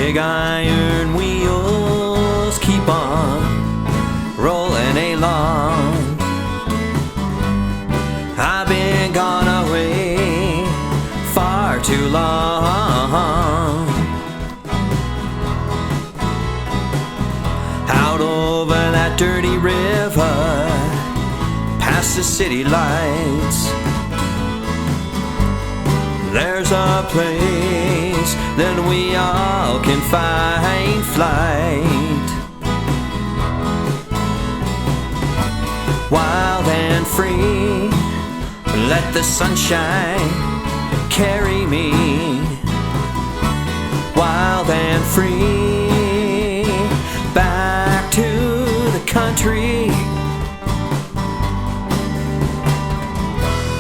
big iron wheels keep on rolling along. I've been gone away far too long. Out over that dirty river, past the city lights, there's a place that we all can find flight. Wild and free, let the sunshine carry me. Wild and free, back to the country.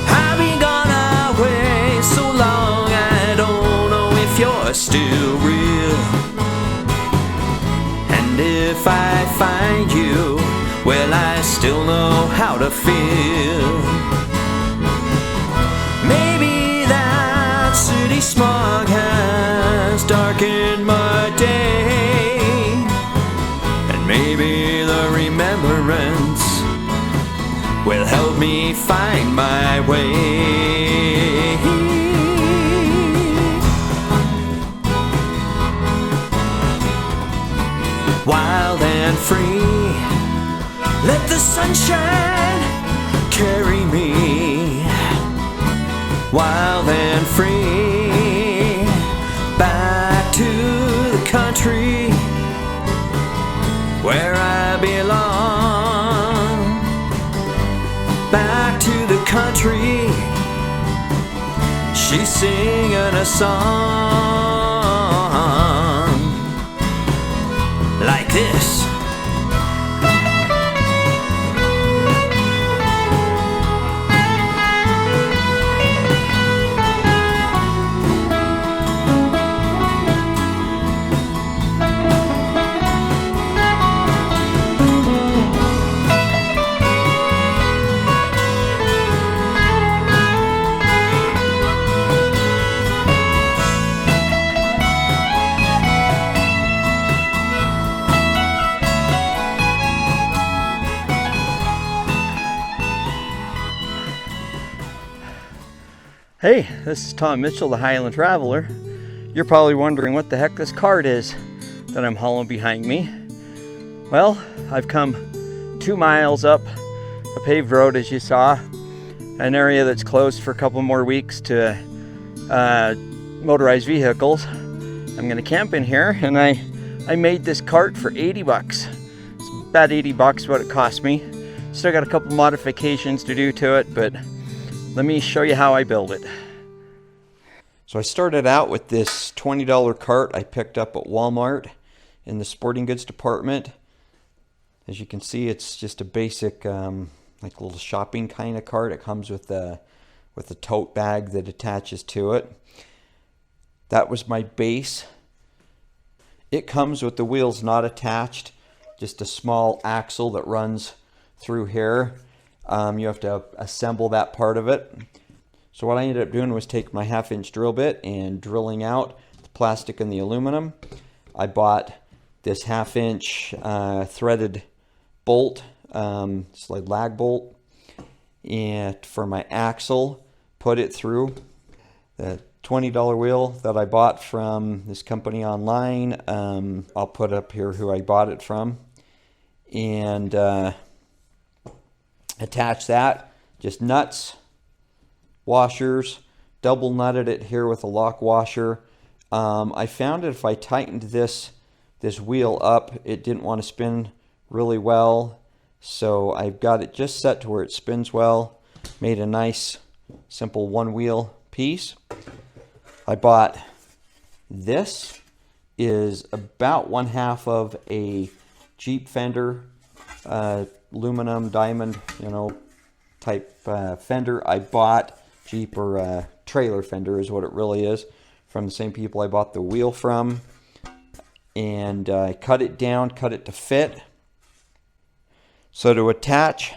I've been gone away so long, I don't know if you're still real. And if I find you, well, I still know how to feel. Maybe that city smog has darkened my day, and maybe the remembrance will help me find my way. Wild and free, let the sunshine carry me. Wild and free, back to the country where I belong. Back to the country, she's singing a song like this. Hey, this is Tom Mitchell, the Highland Traveler. You're probably wondering what the heck this cart is that I'm hauling behind me. Well, I've come 2 miles up a paved road, as you saw, an area that's closed for a couple more weeks to motorized vehicles. I'm gonna camp in here, and I made this cart for 80 bucks. It's about 80 bucks what it cost me. Still got a couple modifications to do to it, but let me show you how I build it. So I started out with this $20 cart I picked up at Walmart in the sporting goods department. As you can see, it's just a basic like little shopping kind of cart. It comes with a tote bag that attaches to it. That was my base. It comes with the wheels not attached, just a small axle that runs through here. You have to assemble that part of it. So what I ended up doing was take my 1/2-inch drill bit and drilling out the plastic and the aluminum. I bought this 1/2-inch threaded bolt, it's like lag bolt, and for my axle, put it through the $20 wheel that I bought from this company online. I'll put up here who I bought it from, and attach that, just nuts, washers, double nutted it here with a lock washer. I found that if I tightened this wheel up, it didn't want to spin really well, so I've got it just set to where it spins well. Made a nice simple one wheel piece. I bought this, is about 1/2 of a Jeep fender, aluminum diamond, type fender. I bought Jeep, or trailer fender is what it really is, from the same people I bought the wheel from, and I cut it down, cut it to fit. So to attach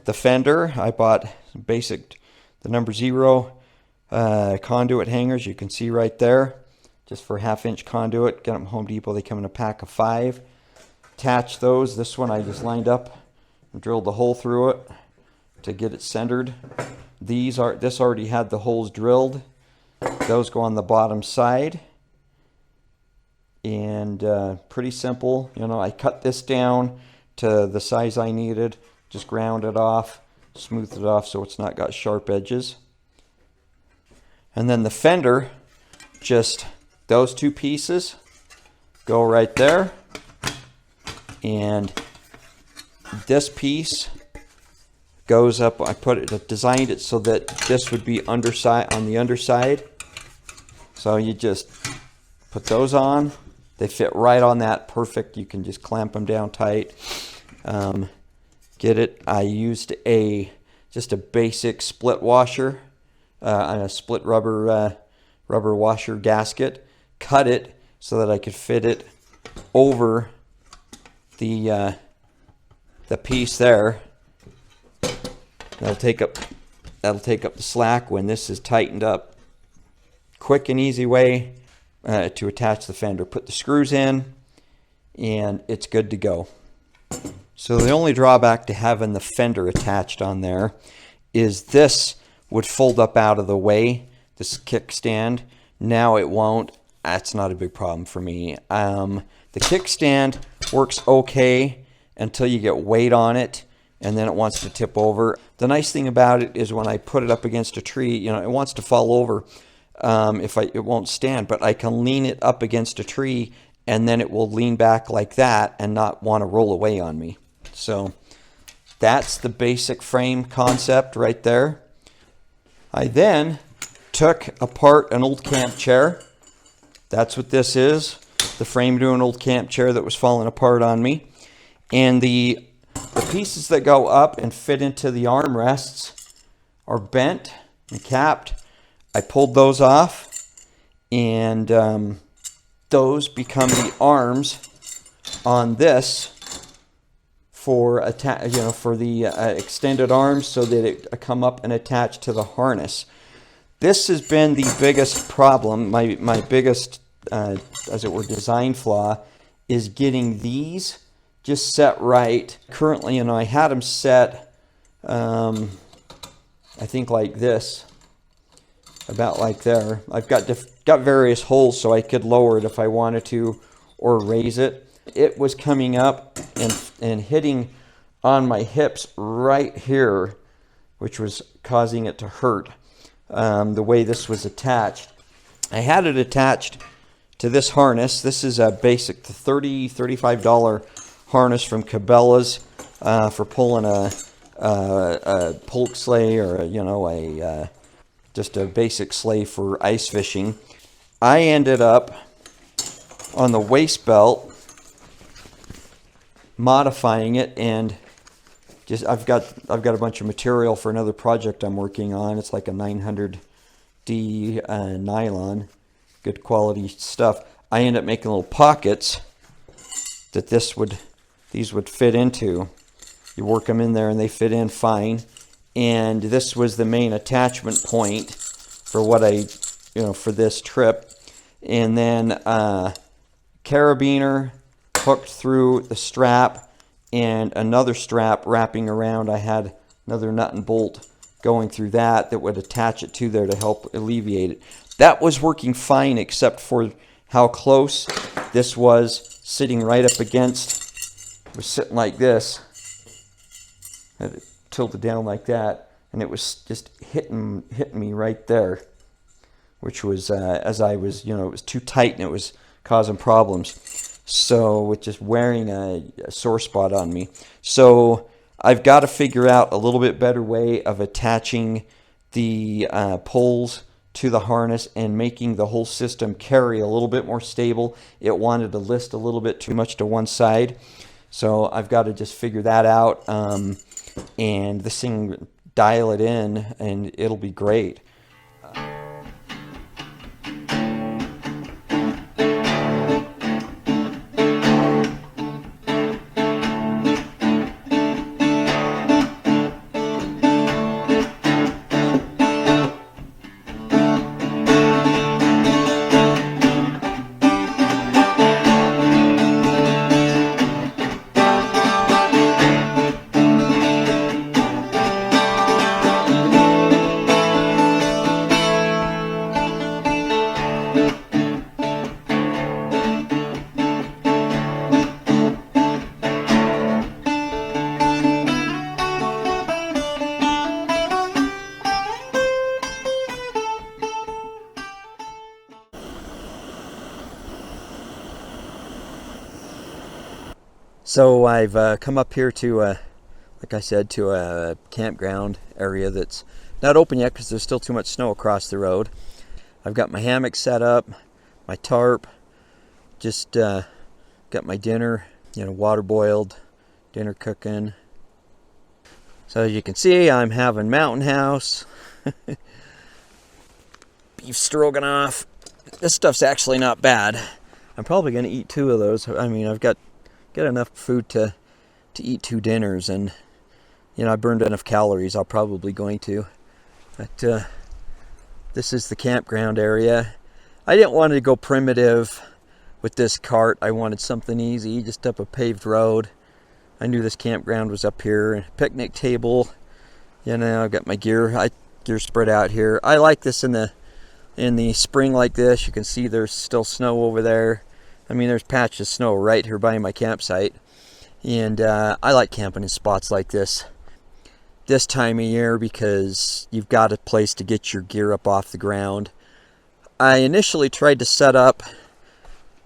the fender, I bought basic, the number 0 conduit hangers. You can see right there, just for 1/2-inch conduit. Get them Home Depot. They come in a pack of 5. Attach those. This one I just lined up and drilled the hole through it to get it centered. This already had the holes drilled. Those go on the bottom side. And pretty simple. You know, I cut this down to the size I needed. Just ground it off, smoothed it off so it's not got sharp edges. And then the fender, just those 2 pieces go right there. And this piece goes up. I designed it so that this would be on the underside. So you just put those on. They fit right on that, perfect. You can just clamp them down tight. Get it. I used just a basic split washer, a split rubber washer gasket. Cut it so that I could fit it over the piece there. That'll take up the slack when this is tightened up. Quick and easy way to attach the fender. Put the screws in and it's good to go. So the only drawback to having the fender attached on there is this would fold up out of the way, this kickstand. Now it won't. That's not a big problem for me. The kickstand works okay until you get weight on it and then it wants to tip over. The nice thing about it is when I put it up against a tree, you know, it wants to fall over. It won't stand, but I can lean it up against a tree and then it will lean back like that and not want to roll away on me. So that's the basic frame concept right there. I then took apart an old camp chair. That's what this is, the frame to an old camp chair that was falling apart on me. And the pieces that go up and fit into the armrests are bent and capped. I pulled those off, and those become the arms on this for the extended arms, so that it come up and attach to the harness. This has been the biggest problem. My biggest, as it were, design flaw is getting these just set right. Currently, you know, I had them set, I think like this, about like there. I've got various holes so I could lower it if I wanted to, or raise it. It was coming up and hitting on my hips right here, which was causing it to hurt. The way this was attached, I had it attached to this harness. This is a basic $35 harness from Cabela's for pulling a polk sleigh, or just a basic sleigh for ice fishing. I ended up on the waist belt modifying it, and just I've got a bunch of material for another project I'm working on. It's like a 900D nylon, good quality stuff. I end up making little pockets that these would fit into. You work them in there and they fit in fine. And this was the main attachment point for what for this trip. And then carabiner hooked through the strap, and another strap wrapping around. I had another nut and bolt going through that would attach it to there to help alleviate it. That was working fine, except for how close this was sitting right up against. It was sitting like this. I had it tilted down like that, and it was just hitting me right there, which was as I was, it was too tight and it was causing problems. So with just wearing a sore spot on me. So I've got to figure out a little bit better way of attaching the poles to the harness and making the whole system carry a little bit more stable. It wanted to list a little bit too much to one side. So I've got to just figure that out, and this thing, dial it in, and it'll be great. So I've come up here to, like I said, to a campground area that's not open yet because there's still too much snow across the road. I've got my hammock set up, my tarp, just got my dinner, water boiled, dinner cooking. So as you can see, I'm having Mountain House, beef stroganoff. This stuff's actually not bad. I'm probably going to eat 2 of those. I mean, I've got enough food to eat 2 dinners, and I burned enough calories. I'll probably going to. But this is the campground area. I didn't want to go primitive with this cart. I wanted something easy, just up a paved road. I knew this campground was up here. Picnic table. I've got my gear spread out here. I like this in the spring like this. You can see there's still snow over there. I mean, there's patches of snow right here by my campsite. And I like camping in spots like this time of year because you've got a place to get your gear up off the ground. I initially tried to set up,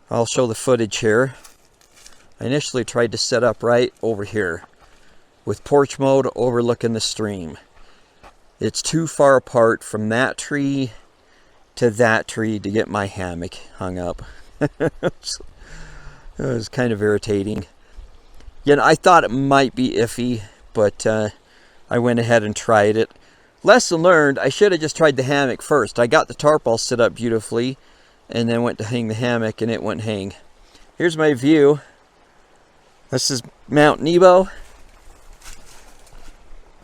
I'll show the footage here. I initially tried to set up right over here with porch mode overlooking the stream. It's too far apart from that tree to that tree to get my hammock hung up. It was kind of irritating. I thought it might be iffy, but I went ahead and tried it. Lesson learned, I should have just tried the hammock first. I got the tarp all set up beautifully and then went to hang the hammock and it wouldn't hang. Here's my view. This is Mount Nebo.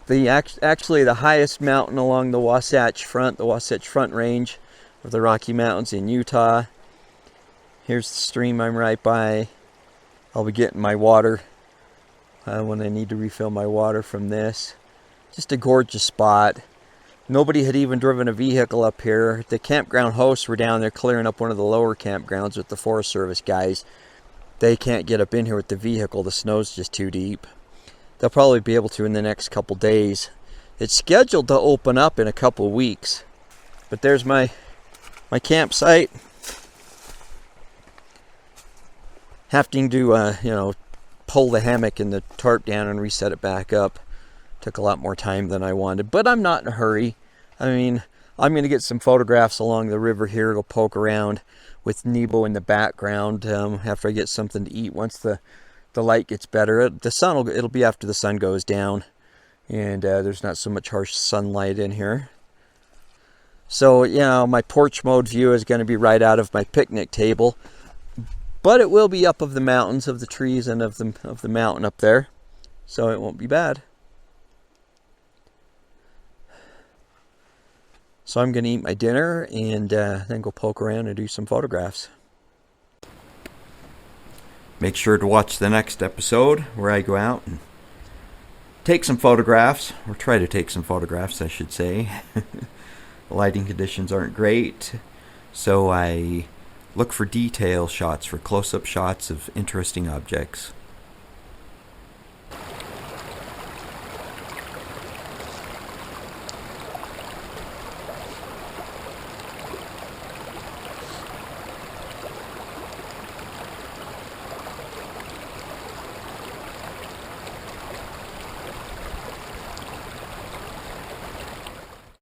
Actually the highest mountain along the Wasatch Front range of the Rocky Mountains in Utah. Here's the stream I'm right by. I'll be getting my water when I need to refill my water from this. Just a gorgeous spot. Nobody had even driven a vehicle up here. The campground hosts were down there clearing up one of the lower campgrounds with the Forest Service guys. They can't get up in here with the vehicle. The snow's just too deep. They'll probably be able to in the next couple days. It's scheduled to open up in a couple weeks. But there's my campsite. Having to, pull the hammock and the tarp down and reset it back up took a lot more time than I wanted. But I'm not in a hurry. I mean, I'm going to get some photographs along the river here. Go poke around with Nebo in the background after I get something to eat. Once the light gets better, it'll be after the sun goes down, and there's not so much harsh sunlight in here. So my porch mode view is going to be right out of my picnic table, but it will be up of the mountains, of the trees, and of the mountain up there, so it won't be bad. So I'm going to eat my dinner and then go poke around and do some photographs. Make sure to watch the next episode where I go out and take some photographs, or try to take some photographs, I should say. The lighting conditions aren't great, so I look for detail shots, for close-up shots of interesting objects.